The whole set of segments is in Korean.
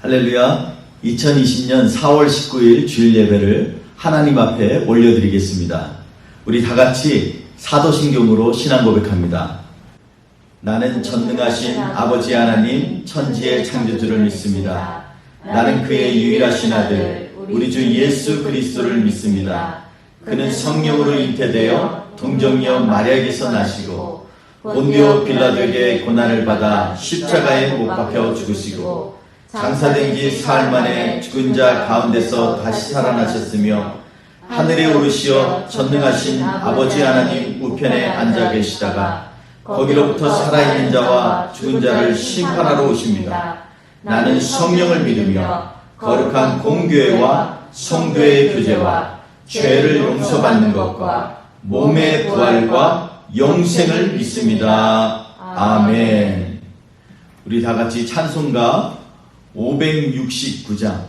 할렐루야. 2020년 4월 19일 주일 예배를 하나님 앞에 올려드리겠습니다. 우리 다 같이 사도신경으로 신앙 고백합니다. 나는 전능하신 아버지 하나님 천지의 창조주를 믿습니다. 나는 그의 유일하신 아들 우리 주 예수 그리스도를 믿습니다. 그는 성령으로 잉태되어 동정녀 마리아에게서 나시고 본디오 빌라도에게 고난을 받아 십자가에 못 박혀 죽으시고 장사된 지 사흘 만에 죽은 자 가운데서 다시 살아나셨으며 하늘에 오르시어 전능하신 아버지 하나님 우편에 앉아 계시다가 거기로부터 살아있는 자와 죽은 자를 심판하러 오십니다. 나는 성령을 믿으며 거룩한 공교회와 성도의 교제와 죄를 용서받는 것과 몸의 부활과 영생을 믿습니다. 아멘. 우리 다 같이 찬송가 569장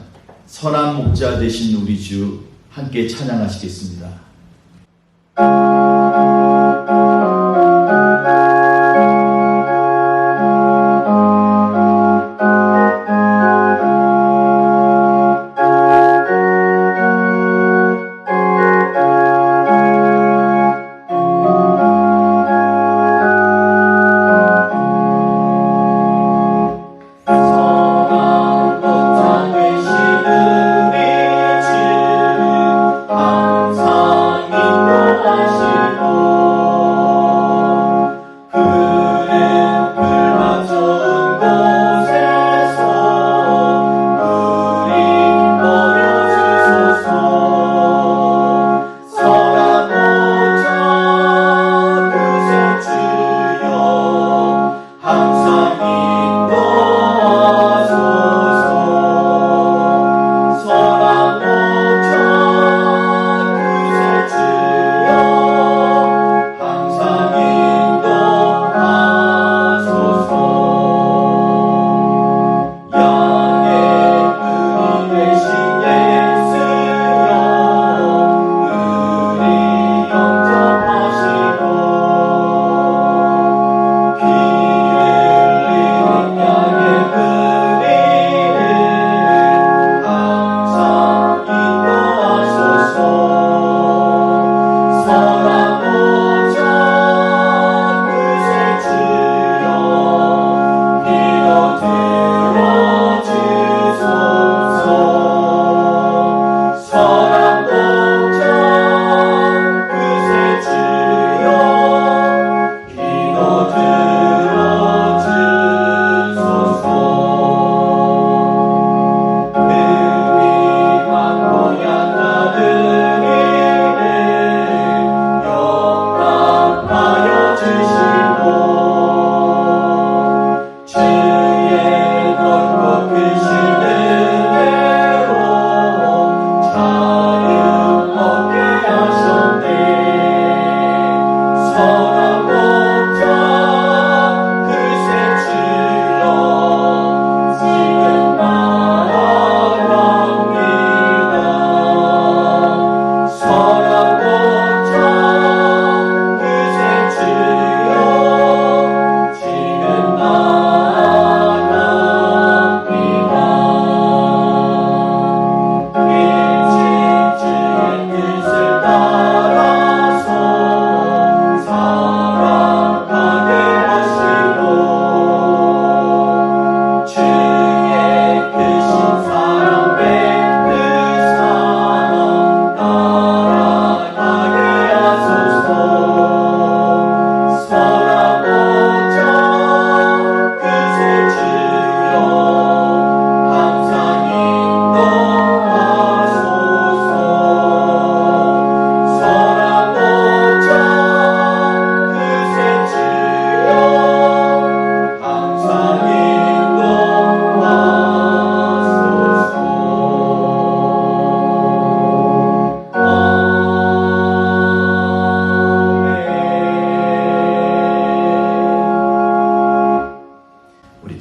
선한 목자 되신 우리 주 함께 찬양하시겠습니다.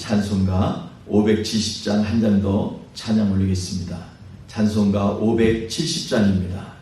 찬송가 570장 한 장 더 찬양 올리겠습니다. 찬송가 570장입니다.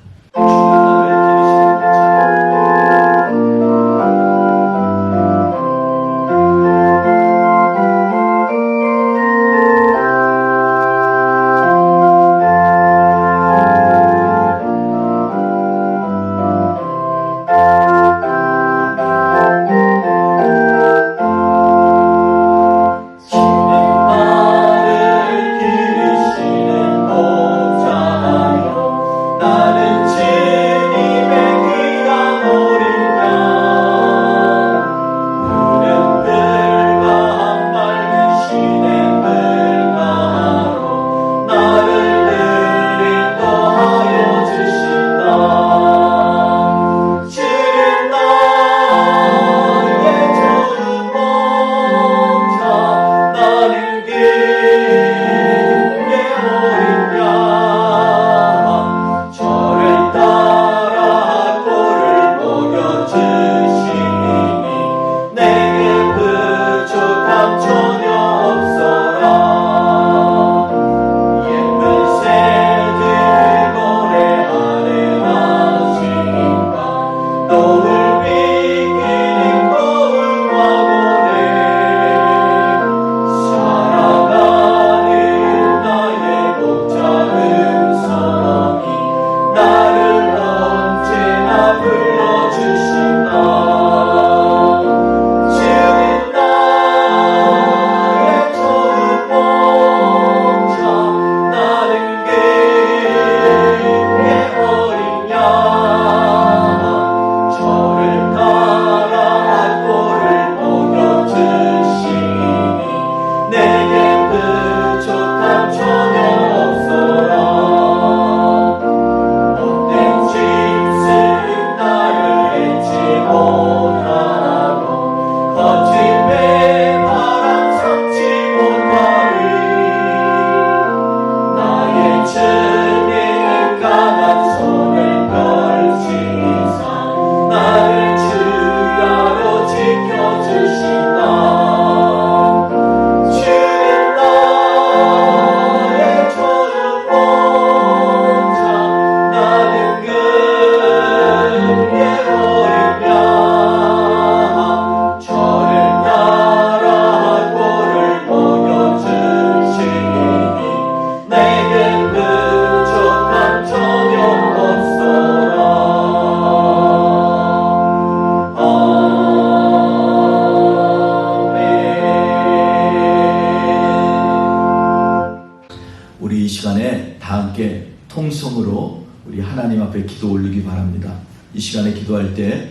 시간에 다 함께 통성으로 우리 하나님 앞에 기도 올리기 바랍니다. 이 시간에 기도할 때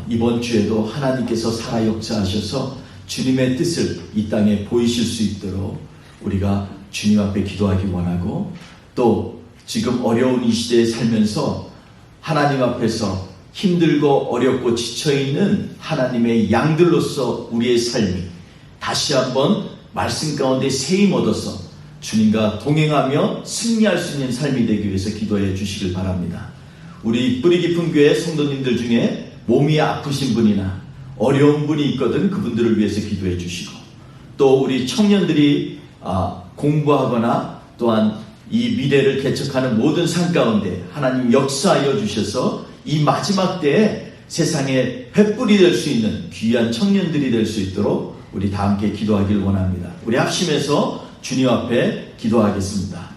이번 주에도 하나님께서 살아 역사하셔서 주님의 뜻을 이 땅에 보이실 수 있도록 우리가 주님 앞에 기도하기 원하고, 또 지금 어려운 이 시대에 살면서 하나님 앞에서 힘들고 어렵고 지쳐있는 하나님의 양들로서 우리의 삶이 다시 한번 말씀 가운데 세임 얻어서 주님과 동행하며 승리할 수 있는 삶이 되기 위해서 기도해 주시길 바랍니다. 우리 뿌리 깊은 교회 성도님들 중에 몸이 아프신 분이나 어려운 분이 있거든 그분들을 위해서 기도해 주시고, 또 우리 청년들이 공부하거나 또한 이 미래를 개척하는 모든 삶 가운데 하나님 역사하여 주셔서 이 마지막 때에 세상에 횃불이 될 수 있는 귀한 청년들이 될 수 있도록 우리 다 함께 기도하길 원합니다. 우리 합심해서 주님 앞에 기도하겠습니다.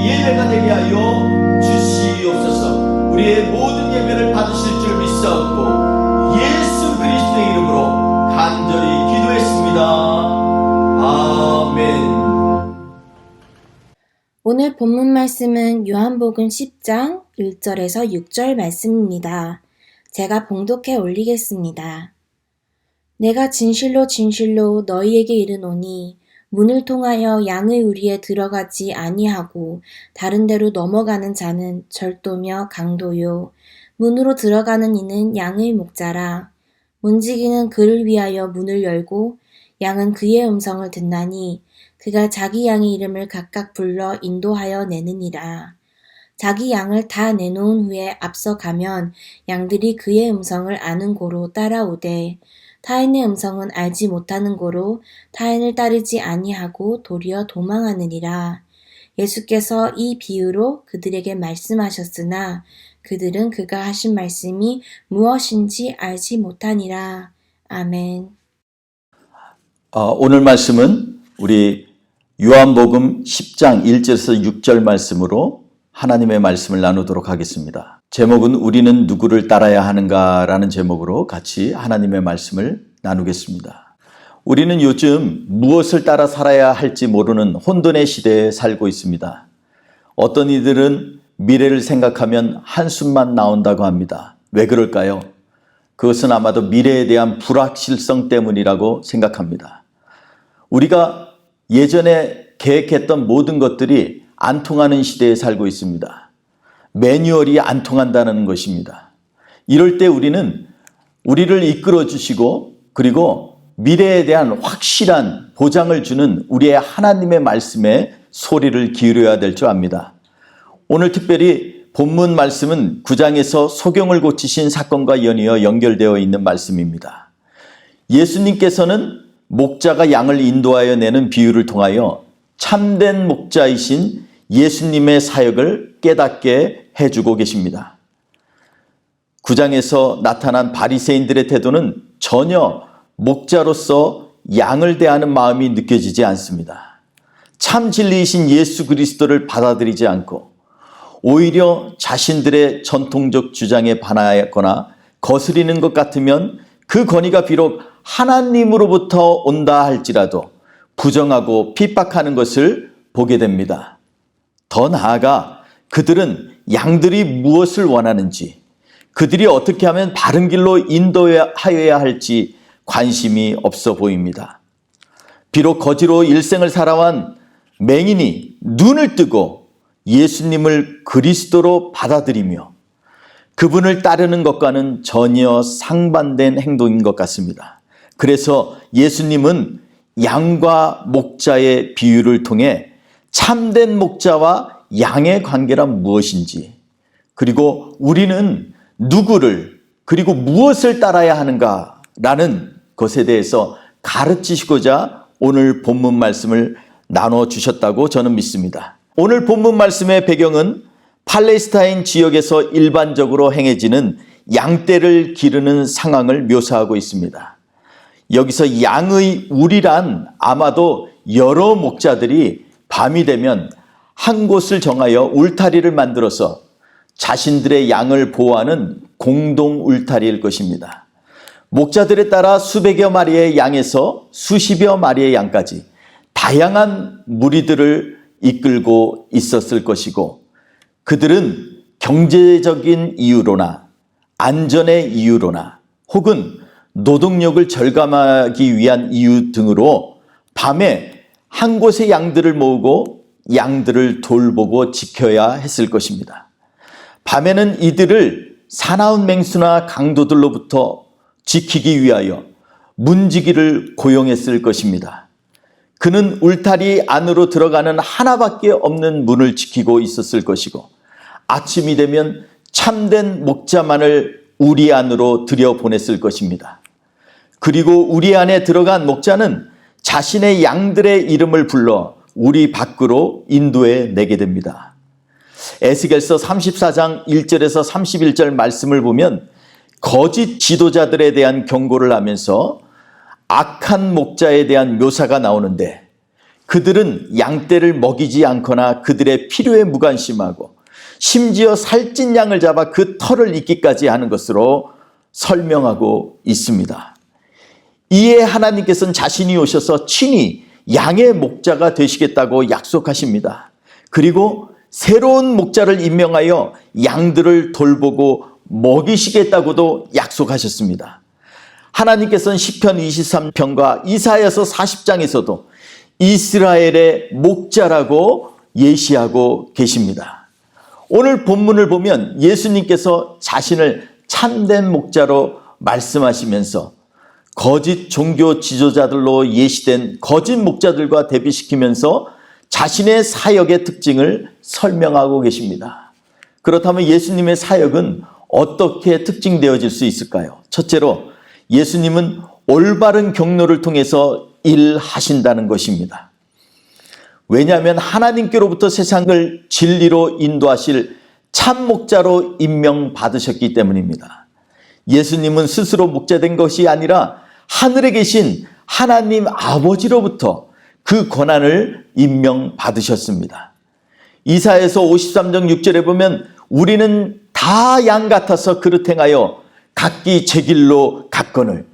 예배가 되게 하여 주시옵소서. 우리의 모든 예배를 받으실 줄 믿사옵고 예수 그리스도의 이름으로 간절히 기도했습니다. 아멘. 오늘 본문 말씀은 요한복음 10장 1절에서 6절 말씀입니다. 제가 봉독해 올리겠습니다. 내가 진실로 진실로 너희에게 이르노니 문을 통하여 양의 우리에 들어가지 아니하고 다른 데로 넘어가는 자는 절도며 강도요. 문으로 들어가는 이는 양의 목자라. 문지기는 그를 위하여 문을 열고 양은 그의 음성을 듣나니 그가 자기 양의 이름을 각각 불러 인도하여 내느니라. 자기 양을 다 내놓은 후에 앞서 가면 양들이 그의 음성을 아는 고로 따라오되 타인의 음성은 알지 못하는 고로 타인을 따르지 아니하고 도리어 도망하느니라. 예수께서 이 비유로 그들에게 말씀하셨으나 그들은 그가 하신 말씀이 무엇인지 알지 못하니라. 아멘. 오늘 말씀은 우리 요한복음 10장 1절에서 6절 말씀으로 하나님의 말씀을 나누도록 하겠습니다. 제목은 우리는 누구를 따라야 하는가라는 제목으로 같이 하나님의 말씀을 나누겠습니다. 우리는 요즘 무엇을 따라 살아야 할지 모르는 혼돈의 시대에 살고 있습니다. 어떤 이들은 미래를 생각하면 한숨만 나온다고 합니다. 왜 그럴까요? 그것은 아마도 미래에 대한 불확실성 때문이라고 생각합니다. 우리가 예전에 계획했던 모든 것들이 안 통하는 시대에 살고 있습니다. 매뉴얼이 안 통한다는 것입니다. 이럴 때 우리는 우리를 이끌어 주시고 그리고 미래에 대한 확실한 보장을 주는 우리의 하나님의 말씀에 소리를 기울여야 될 줄 압니다. 오늘 특별히 본문 말씀은 9장에서 소경을 고치신 사건과 연이어 연결되어 있는 말씀입니다. 예수님께서는 목자가 양을 인도하여 내는 비유를 통하여 참된 목자이신 예수님의 사역을 깨닫게 해주고 계십니다. 9장에서 나타난 바리새인들의 태도는 전혀 목자로서 양을 대하는 마음이 느껴지지 않습니다. 참 진리이신 예수 그리스도를 받아들이지 않고 오히려 자신들의 전통적 주장에 반하거나 거스리는 것 같으면 그 권위가 비록 하나님으로부터 온다 할지라도 부정하고 핍박하는 것을 보게 됩니다. 더 나아가 그들은 양들이 무엇을 원하는지, 그들이 어떻게 하면 바른 길로 인도하여야 할지 관심이 없어 보입니다. 비록 거지로 일생을 살아온 맹인이 눈을 뜨고 예수님을 그리스도로 받아들이며 그분을 따르는 것과는 전혀 상반된 행동인 것 같습니다. 그래서 예수님은 양과 목자의 비유를 통해 참된 목자와 양의 관계란 무엇인지, 그리고 우리는 누구를 그리고 무엇을 따라야 하는가라는 것에 대해서 가르치시고자 오늘 본문 말씀을 나눠주셨다고 저는 믿습니다. 오늘 본문 말씀의 배경은 팔레스타인 지역에서 일반적으로 행해지는 양떼를 기르는 상황을 묘사하고 있습니다. 여기서 양의 우리란 아마도 여러 목자들이 밤이 되면 한 곳을 정하여 울타리를 만들어서 자신들의 양을 보호하는 공동 울타리일 것입니다. 목자들에 따라 수백여 마리의 양에서 수십여 마리의 양까지 다양한 무리들을 이끌고 있었을 것이고, 그들은 경제적인 이유로나 안전의 이유로나 혹은 노동력을 절감하기 위한 이유 등으로 밤에 한 곳에 양들을 모으고 양들을 돌보고 지켜야 했을 것입니다. 밤에는 이들을 사나운 맹수나 강도들로부터 지키기 위하여 문지기를 고용했을 것입니다. 그는 울타리 안으로 들어가는 하나밖에 없는 문을 지키고 있었을 것이고, 아침이 되면 참된 목자만을 우리 안으로 들여보냈을 것입니다. 그리고 우리 안에 들어간 목자는 자신의 양들의 이름을 불러 우리 밖으로 인도해 내게 됩니다. 에스겔서 34장 1절에서 31절 말씀을 보면 거짓 지도자들에 대한 경고를 하면서 악한 목자에 대한 묘사가 나오는데, 그들은 양떼를 먹이지 않거나 그들의 필요에 무관심하고 심지어 살찐 양을 잡아 그 털을 잇기까지 하는 것으로 설명하고 있습니다. 이에 하나님께서는 자신이 오셔서 친히 양의 목자가 되시겠다고 약속하십니다. 그리고 새로운 목자를 임명하여 양들을 돌보고 먹이시겠다고도 약속하셨습니다. 하나님께서는 시편 23편과 이사야서 40장에서도 이스라엘의 목자라고 예시하고 계십니다. 오늘 본문을 보면 예수님께서 자신을 참된 목자로 말씀하시면서 거짓 종교 지도자들로 예시된 거짓 목자들과 대비시키면서 자신의 사역의 특징을 설명하고 계십니다. 그렇다면 예수님의 사역은 어떻게 특징되어질 수 있을까요? 첫째로 예수님은 올바른 경로를 통해서 일하신다는 것입니다. 왜냐하면 하나님께로부터 세상을 진리로 인도하실 참 목자로 임명받으셨기 때문입니다. 예수님은 스스로 목자된 것이 아니라 하늘에 계신 하나님 아버지로부터 그 권한을 임명받으셨습니다. 이사야서 53장 6절에 보면 우리는 다 양 같아서 그릇 행하여 각기 제 길로 갔거늘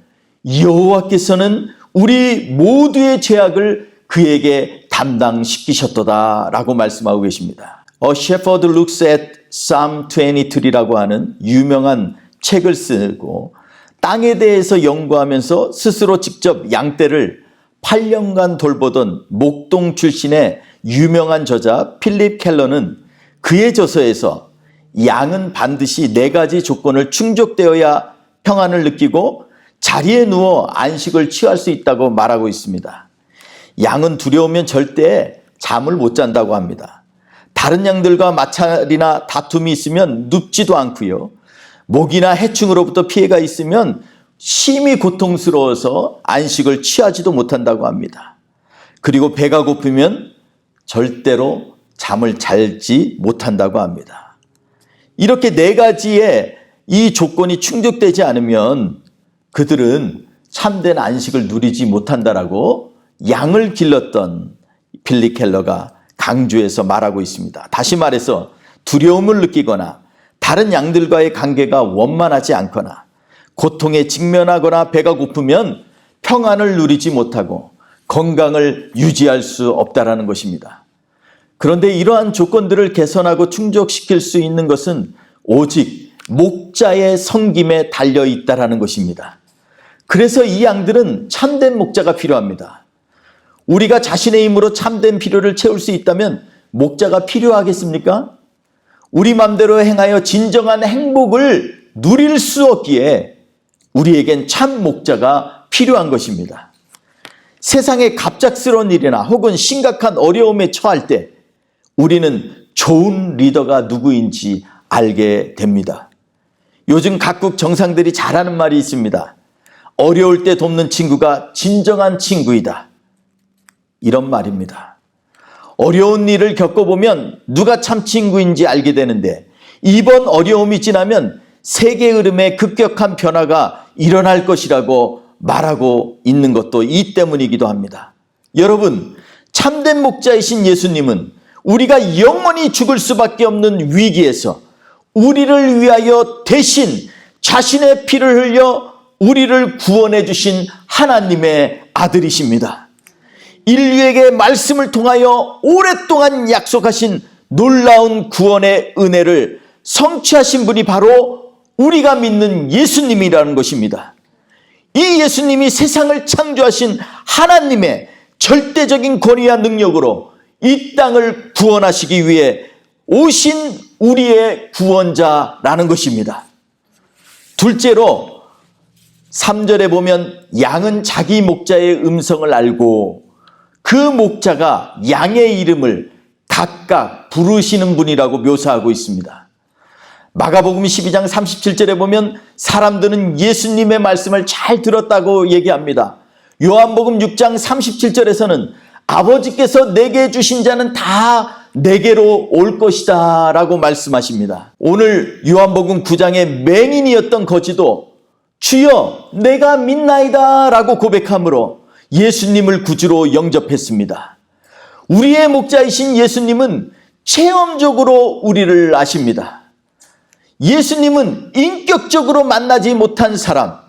여호와께서는 우리 모두의 죄악을 그에게 담당시키셨도다 라고 말씀하고 계십니다. A shepherd looks at Psalm 23라고 하는 유명한 책을 쓰고 땅에 대해서 연구하면서 스스로 직접 양떼를 8년간 돌보던 목동 출신의 유명한 저자 필립 켈러는 그의 저서에서 양은 반드시 4가지 조건을 충족되어야 평안을 느끼고 자리에 누워 안식을 취할 수 있다고 말하고 있습니다. 양은 두려우면 절대 잠을 못 잔다고 합니다. 다른 양들과 마찰이나 다툼이 있으면 눕지도 않고요. 모기나 해충으로부터 피해가 있으면 심히 고통스러워서 안식을 취하지도 못한다고 합니다. 그리고 배가 고프면 절대로 잠을 잘지 못한다고 합니다. 이렇게 네 가지의 이 조건이 충족되지 않으면 그들은 참된 안식을 누리지 못한다라고 양을 길렀던 빌리 켈러가 강조해서 말하고 있습니다. 다시 말해서 두려움을 느끼거나 다른 양들과의 관계가 원만하지 않거나 고통에 직면하거나 배가 고프면 평안을 누리지 못하고 건강을 유지할 수 없다라는 것입니다. 그런데 이러한 조건들을 개선하고 충족시킬 수 있는 것은 오직 목자의 섬김에 달려 있다라는 것입니다. 그래서 이 양들은 참된 목자가 필요합니다. 우리가 자신의 힘으로 참된 필요를 채울 수 있다면 목자가 필요하겠습니까? 우리 맘대로 행하여 진정한 행복을 누릴 수 없기에 우리에겐 참 목자가 필요한 것입니다. 세상의 갑작스러운 일이나 혹은 심각한 어려움에 처할 때 우리는 좋은 리더가 누구인지 알게 됩니다. 요즘 각국 정상들이 잘하는 말이 있습니다. 어려울 때 돕는 친구가 진정한 친구이다. 이런 말입니다. 어려운 일을 겪어보면 누가 참 친구인지 알게 되는데 이번 어려움이 지나면 세계 흐름에 급격한 변화가 일어날 것이라고 말하고 있는 것도 이 때문이기도 합니다. 여러분, 참된 목자이신 예수님은 우리가 영원히 죽을 수밖에 없는 위기에서 우리를 위하여 대신 자신의 피를 흘려 우리를 구원해 주신 하나님의 아들이십니다. 인류에게 말씀을 통하여 오랫동안 약속하신 놀라운 구원의 은혜를 성취하신 분이 바로 우리가 믿는 예수님이라는 것입니다. 이 예수님이 세상을 창조하신 하나님의 절대적인 권위와 능력으로 이 땅을 구원하시기 위해 오신 우리의 구원자라는 것입니다. 둘째로 3절에 보면 양은 자기 목자의 음성을 알고 그 목자가 양의 이름을 각각 부르시는 분이라고 묘사하고 있습니다. 마가복음 12장 37절에 보면 사람들은 예수님의 말씀을 잘 들었다고 얘기합니다. 요한복음 6장 37절에서는 아버지께서 내게 주신 자는 다 내게로 올 것이다 라고 말씀하십니다. 오늘 요한복음 9장의 맹인이었던 거지도 주여 내가 믿나이다 라고 고백함으로 예수님을 구주로 영접했습니다. 우리의 목자이신 예수님은 체험적으로 우리를 아십니다. 예수님은 인격적으로 만나지 못한 사람,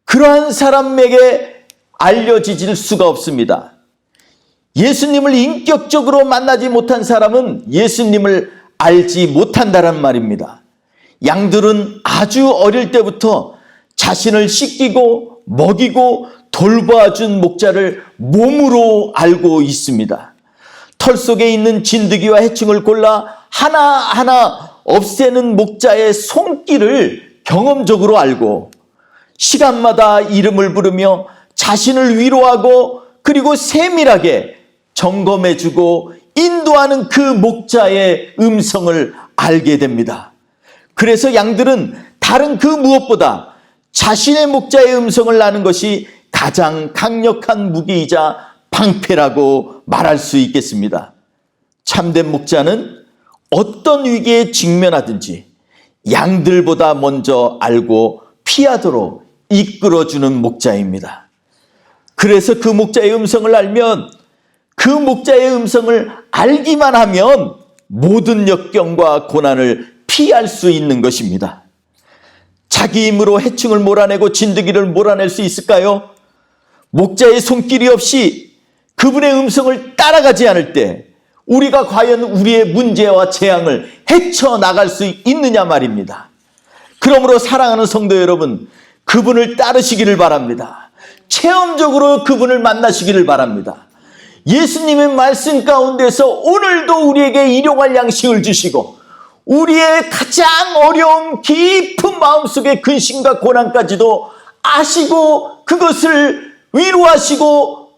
그러한 사람에게 알려질 수가 없습니다. 예수님을 인격적으로 만나지 못한 사람은 예수님을 알지 못한다는 말입니다. 양들은 아주 어릴 때부터 자신을 씻기고 먹이고 돌봐준 목자를 몸으로 알고 있습니다. 털 속에 있는 진드기와 해충을 골라 하나하나 없애는 목자의 손길을 경험적으로 알고 시간마다 이름을 부르며 자신을 위로하고 그리고 세밀하게 점검해주고 인도하는 그 목자의 음성을 알게 됩니다. 그래서 양들은 다른 그 무엇보다 자신의 목자의 음성을 아는 것이 가장 강력한 무기이자 방패라고 말할 수 있겠습니다. 참된 목자는 어떤 위기에 직면하든지 양들보다 먼저 알고 피하도록 이끌어주는 목자입니다. 그래서 그 목자의 음성을 알면 그 목자의 음성을 알기만 하면 모든 역경과 고난을 피할 수 있는 것입니다. 자기 힘으로 해충을 몰아내고 진드기를 몰아낼 수 있을까요? 목자의 손길이 없이 그분의 음성을 따라가지 않을 때 우리가 과연 우리의 문제와 재앙을 헤쳐나갈 수 있느냐 말입니다. 그러므로 사랑하는 성도 여러분, 그분을 따르시기를 바랍니다. 체험적으로 그분을 만나시기를 바랍니다. 예수님의 말씀 가운데서 오늘도 우리에게 일용할 양식을 주시고 우리의 가장 어려운 깊은 마음속의 근심과 고난까지도 아시고 그것을 위로하시고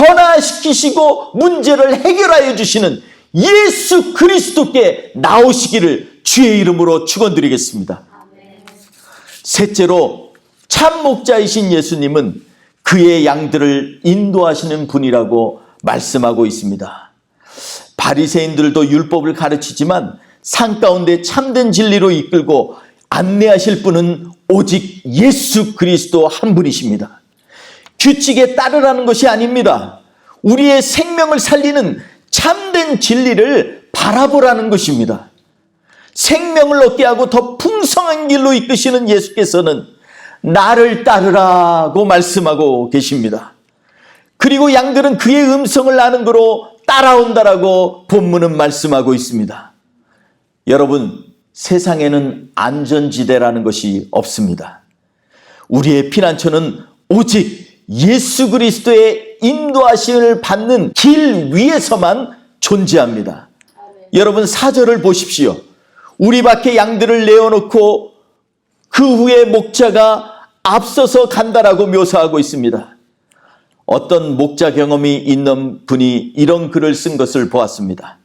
변화시키시고 문제를 해결하여 주시는 예수 그리스도께 나오시기를 주의 이름으로 축원드리겠습니다. 셋째로 참 목자이신 예수님은 그의 양들을 인도하시는 분이라고 말씀하고 있습니다. 바리새인들도 율법을 가르치지만 산 가운데 참된 진리로 이끌고 안내하실 분은 오직 예수 그리스도 한 분이십니다. 규칙에 따르라는 것이 아닙니다. 우리의 생명을 살리는 참된 진리를 바라보라는 것입니다. 생명을 얻게 하고 더 풍성한 길로 이끄시는 예수께서는 나를 따르라고 말씀하고 계십니다. 그리고 양들은 그의 음성을 아는 거로 따라온다라고 본문은 말씀하고 있습니다. 여러분, 세상에는 안전지대라는 것이 없습니다. 우리의 피난처는 오직 예수 그리스도의 인도하심을 받는 길 위에서만 존재합니다. 여러분, 4절을 보십시오. 우리 밖에 양들을 내어놓고 그 후에 목자가 앞서서 간다라고 묘사하고 있습니다. 어떤 목자 경험이 있는 분이 이런 글을 쓴 것을 보았습니다.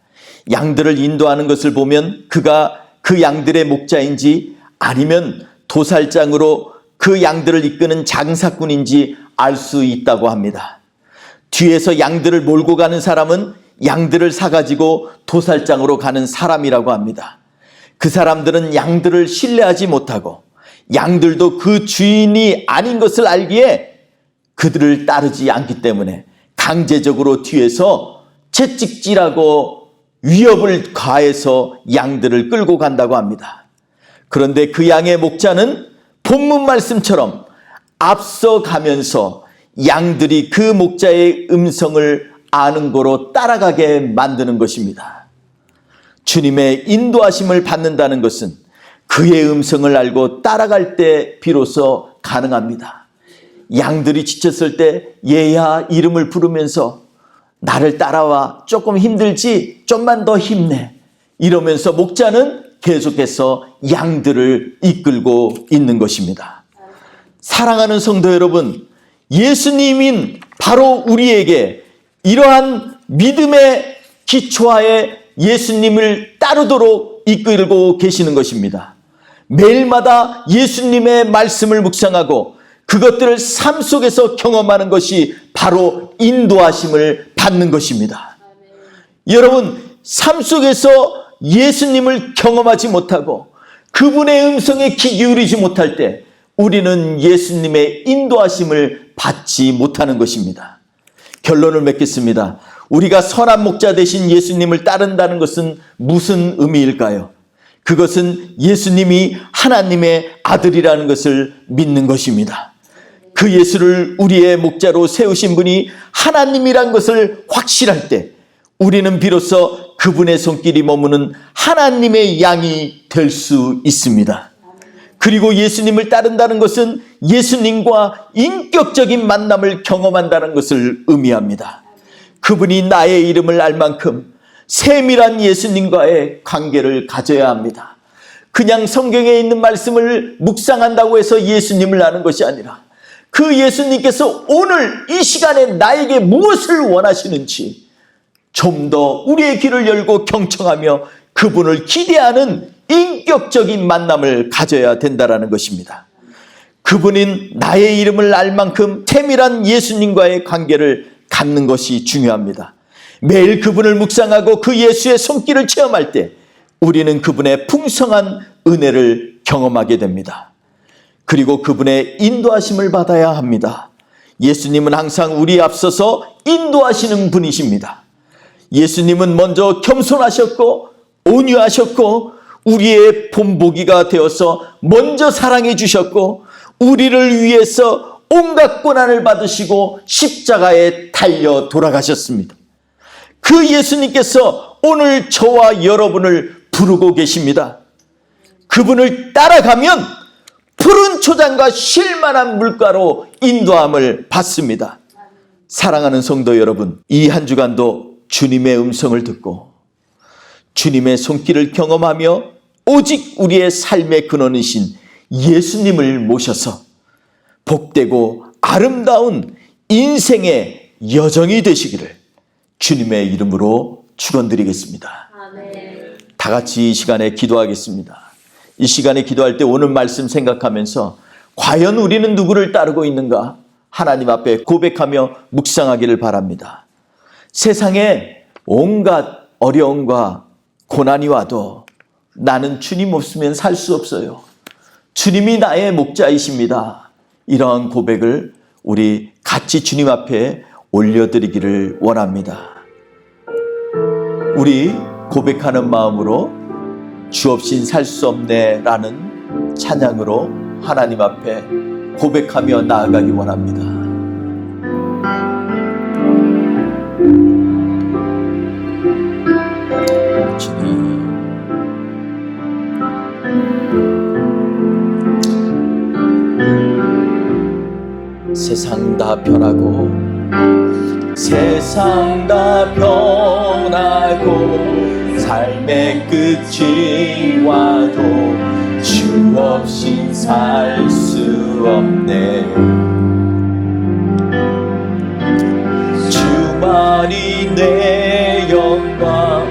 양들을 인도하는 것을 보면 그가 그 양들의 목자인지 아니면 도살장으로 그 양들을 이끄는 장사꾼인지 알 수 있다고 합니다. 뒤에서 양들을 몰고 가는 사람은 양들을 사가지고 도살장으로 가는 사람이라고 합니다. 그 사람들은 양들을 신뢰하지 못하고 양들도 그 주인이 아닌 것을 알기에 그들을 따르지 않기 때문에 강제적으로 뒤에서 채찍질하고 위협을 가해서 양들을 끌고 간다고 합니다. 그런데 그 양의 목자는 본문 말씀처럼 앞서가면서 양들이 그 목자의 음성을 아는 거로 따라가게 만드는 것입니다. 주님의 인도하심을 받는다는 것은 그의 음성을 알고 따라갈 때 비로소 가능합니다. 양들이 지쳤을 때 얘야 이름을 부르면서 나를 따라와, 조금 힘들지? 좀만 더 힘내. 이러면서 목자는 계속해서 양들을 이끌고 있는 것입니다. 사랑하는 성도 여러분, 예수님인 바로 우리에게 이러한 믿음의 기초하에 예수님을 따르도록 이끌고 계시는 것입니다. 매일마다 예수님의 말씀을 묵상하고 그것들을 삶 속에서 경험하는 것이 바로 인도하심을 받는 것입니다. 여러분, 삶 속에서 예수님을 경험하지 못하고 그분의 음성에 귀 기울이지 못할 때 우리는 예수님의 인도하심을 받지 못하는 것입니다. 결론을 맺겠습니다. 우리가 선한 목자 되신 예수님을 따른다는 것은 무슨 의미일까요? 그것은 예수님이 하나님의 아들이라는 것을 믿는 것입니다. 그 예수를 우리의 목자로 세우신 분이 하나님이란 것을 확실할 때 우리는 비로소 그분의 손길이 머무는 하나님의 양이 될 수 있습니다. 그리고 예수님을 따른다는 것은 예수님과 인격적인 만남을 경험한다는 것을 의미합니다. 그분이 나의 이름을 알 만큼 세밀한 예수님과의 관계를 가져야 합니다. 그냥 성경에 있는 말씀을 묵상한다고 해서 예수님을 아는 것이 아니라 그 예수님께서 오늘 이 시간에 나에게 무엇을 원하시는지 좀 더 우리의 귀를 열고 경청하며 그분을 기대하는 인격적인 만남을 가져야 된다는 것입니다. 그분인 나의 이름을 알 만큼 세밀한 예수님과의 관계를 갖는 것이 중요합니다. 매일 그분을 묵상하고 그 예수의 손길을 체험할 때 우리는 그분의 풍성한 은혜를 경험하게 됩니다. 그리고 그분의 인도하심을 받아야 합니다. 예수님은 항상 우리에 앞서서 인도하시는 분이십니다. 예수님은 먼저 겸손하셨고 온유하셨고 우리의 본보기가 되어서 먼저 사랑해 주셨고 우리를 위해서 온갖 고난을 받으시고 십자가에 달려 돌아가셨습니다. 그 예수님께서 오늘 저와 여러분을 부르고 계십니다. 그분을 따라가면 푸른 초장과 쉴만한 물가로 인도함을 받습니다. 사랑하는 성도 여러분, 이 한 주간도 주님의 음성을 듣고 주님의 손길을 경험하며 오직 우리의 삶의 근원이신 예수님을 모셔서 복되고 아름다운 인생의 여정이 되시기를 주님의 이름으로 축원드리겠습니다. 다 같이 이 시간에 기도하겠습니다. 이 시간에 기도할 때 오늘 말씀 생각하면서 과연 우리는 누구를 따르고 있는가? 하나님 앞에 고백하며 묵상하기를 바랍니다. 세상에 온갖 어려움과 고난이 와도 나는 주님 없으면 살 수 없어요. 주님이 나의 목자이십니다. 이러한 고백을 우리 같이 주님 앞에 올려드리기를 원합니다. 우리 고백하는 마음으로 주 없인 살 수 없네 라는 찬양으로 하나님 앞에 고백하며 나아가기 원합니다. 주님, 세상 다 변하고 세상 다 변하고 삶의 끝이 와도 주 없인 살 수 없네. 주만이 내 영광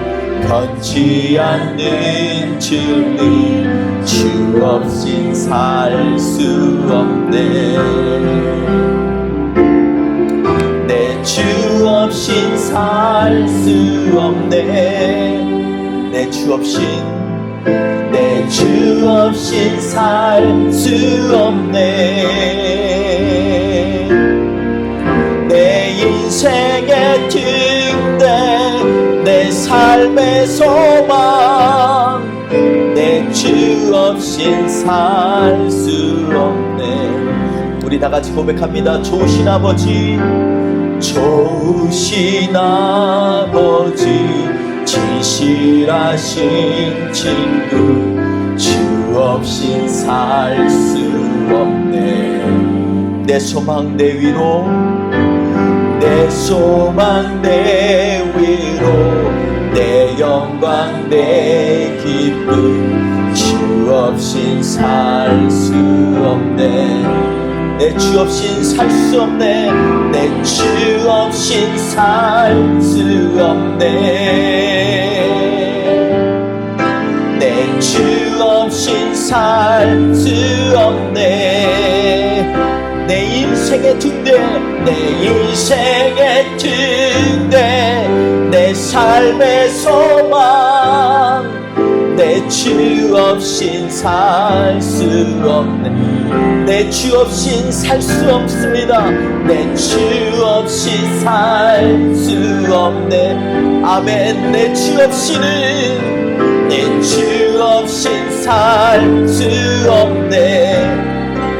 변치 않는 진리 주 없인 살 수 없네. 내 주 없인 살 수 없네. 내 주 없인 살 수 없네. 내 인생의 등대 내 삶의 소망 내 주 없인 살 수 없네. 우리 다 같이 고백합니다. 좋으신 아버지, 좋으신 아버지, 진실하신 친구 주 없인 살 수 없네. 내 소망 내 위로 내 소망 내 위로 내 영광 내 기쁨 주 없인 살 수 없네. 내 주 없인 살 수 없네. 내 주 없인 살 수 없네. 내 주 없인 살 수 없네. 내 인생의 등대 내 인생의 등대 내 삶의 소망 내 주 없인 살 수 없네. 내 주 없인 살 수 없습니다. 내 주 없인 살 수 없네. 아멘. 내 주 없이는 내 주 없인 살 수 없네.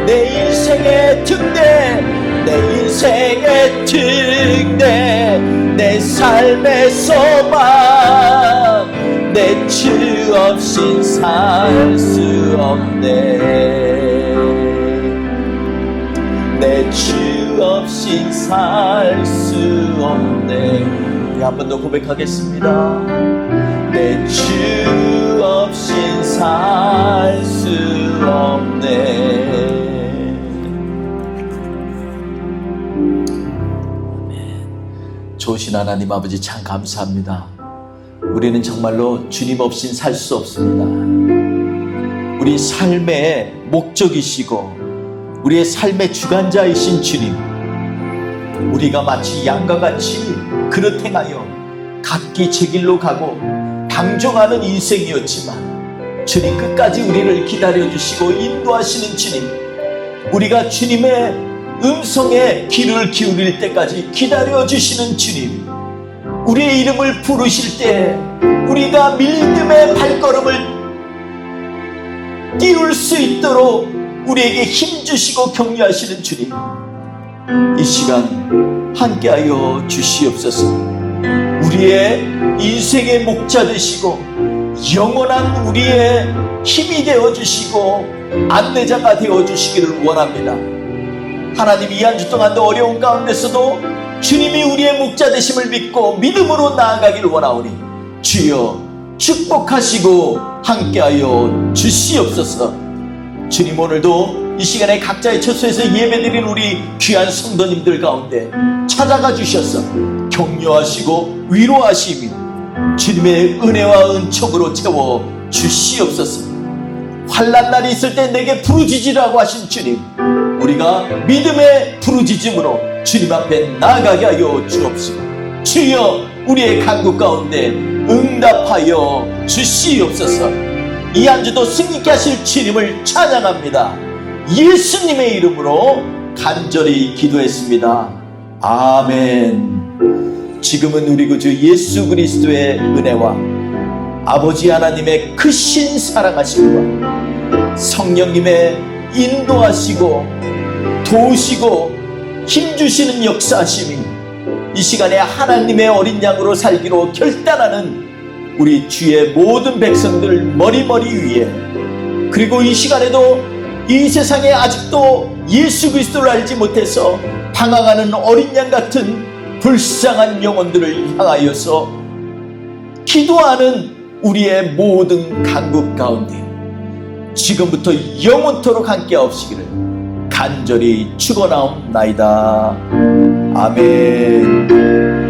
내 인생의 등대 내 인생의 등대 내 삶의 소망 내 주 없인 살 수 없네. 내 주 없인 살 수 없네. 우리 한 번 더 고백하겠습니다. 내 주 없인 살 수 없네. 좋으신 하나님 아버지 참 감사합니다. 우리는 정말로 주님 없인 살 수 없습니다. 우리 삶의 목적이시고 우리의 삶의 주관자이신 주님, 우리가 마치 양과 같이 그릇 행하여 각기 제 길로 가고 방종하는 인생이었지만 주님 끝까지 우리를 기다려주시고 인도하시는 주님, 우리가 주님의 음성에 귀를 기울일 때까지 기다려주시는 주님, 우리의 이름을 부르실 때 우리가 믿음의 발걸음을 띄울 수 있도록 우리에게 힘주시고 격려하시는 주님, 이 시간 함께하여 주시옵소서. 우리의 인생의 목자 되시고 영원한 우리의 힘이 되어주시고 안내자가 되어주시기를 원합니다. 하나님, 이 한 주 동안도 어려운 가운데서도 주님이 우리의 목자 되심을 믿고 믿음으로 나아가기를 원하오니 주여 축복하시고 함께하여 주시옵소서. 주님, 오늘도 이 시간에 각자의 처소에서 예배드린 우리 귀한 성도님들 가운데 찾아가 주셔서 격려하시고 위로하시며 주님의 은혜와 은총으로 채워 주시옵소서. 환난 날이 있을 때 내게 부르짖으라고 하신 주님, 우리가 믿음의 부르짖음으로 주님 앞에 나아가게 하여 주옵시고, 주여 우리의 간구 가운데 응답하여 주시옵소서. 이 한 주도 승리케 하실 주님을 찬양합니다. 예수님의 이름으로 간절히 기도했습니다. 아멘. 지금은 우리 구주 예수 그리스도의 은혜와 아버지 하나님의 크신 사랑하심과 성령님의 인도하시고 도우시고 힘주시는 역사하심이 이 시간에 하나님의 어린 양으로 살기로 결단하는 우리 주의 모든 백성들 머리머리 위에, 그리고 이 시간에도 이 세상에 아직도 예수 그리스도를 알지 못해서 방황하는 어린 양 같은 불쌍한 영혼들을 향하여서 기도하는 우리의 모든 간구 가운데 지금부터 영원토록 함께 하옵시기를 간절히 축원하옵나이다. 아멘.